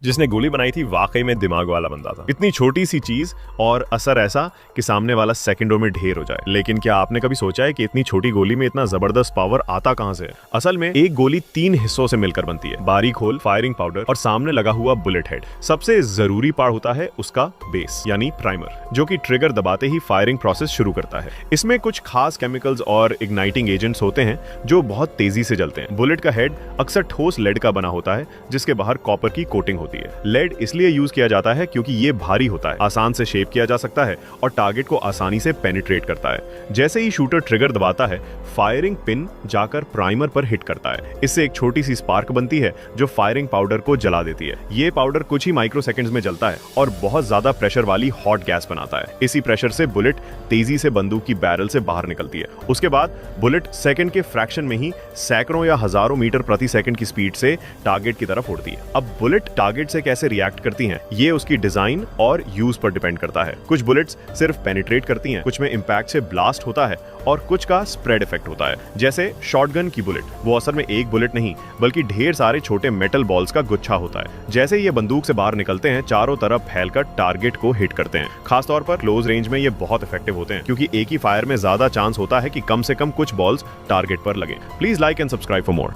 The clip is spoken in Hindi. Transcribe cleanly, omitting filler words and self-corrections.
जिसने गोली बनाई थी वाकई में दिमाग वाला बंदा था। इतनी छोटी सी चीज और असर ऐसा कि सामने वाला सेकंडों में ढेर हो जाए। लेकिन क्या आपने कभी सोचा है कि इतनी छोटी गोली में इतना जबरदस्त पावर आता कहां से? असल में एक गोली 3 हिस्सों से मिलकर बनती है, बारीक होल, फायरिंग पाउडर और सामने लगा हुआ बुलेट हेड। सबसे जरूरी पार्ट होता है उसका बेस यानी प्राइमर, जो कि ट्रिगर दबाते ही फायरिंग प्रोसेस शुरू करता है। इसमें कुछ खास केमिकल्स और इग्नाइटिंग एजेंट्स होते हैं जो बहुत तेजी से जलते हैं। बुलेट का हेड अक्सर ठोस लेड का बना होता है जिसके बाहर कॉपर की कोटिंग होती है। लेड इसलिए यूज किया जाता है क्योंकि ये भारी होता है, आसान से शेप किया जा सकता है और टारगेट को आसानी से पेनिट्रेट करता है। जैसे ही शूटर ट्रिगर दबाता है, फायरिंग पिन जाकर प्राइमर पर हिट करता है। इससे एक छोटी सी स्पार्क बनती है जो फायरिंग पाउडर को जला देती है। ये पाउडर कुछ ही माइक्रो सेकंड्स में जलता है और बहुत ज्यादा प्रेशर वाली हॉट गैस बनाता है। इसी प्रेशर से बुलेट तेजी से बंदूक की बैरल से बाहर निकलती है। उसके बाद बुलेट सेकंड के फ्रैक्शन में ही सैकड़ों या हजारों मीटर प्रति सेकंड की स्पीड से टारगेट की तरफ उड़ती है। अब बुलेट टारगेट से कैसे रिएक्ट करती हैं, ये उसकी डिजाइन और यूज पर डिपेंड करता है। कुछ बुलेट्स सिर्फ पेनिट्रेट करती हैं, कुछ में इंपैक्ट से ब्लास्ट होता है और कुछ का स्प्रेड इफेक्ट होता है। जैसे शॉटगन की बुलेट, वो असल में एक बुलेट नहीं बल्कि ढेर सारे छोटे मेटल बॉल्स का गुच्छा होता है। जैसे ये बंदूक से बाहर निकलते हैं, चारों तरफ फैलकर टारगेट को हिट करते हैं। खासतौर पर क्लोज रेंज में ये बहुत इफेक्टिव होते हैं क्योंकि एक ही फायर में ज्यादा चांस होता है कि कम से कम कुछ बॉल्स टारगेट पर लगे। Please like and subscribe for more.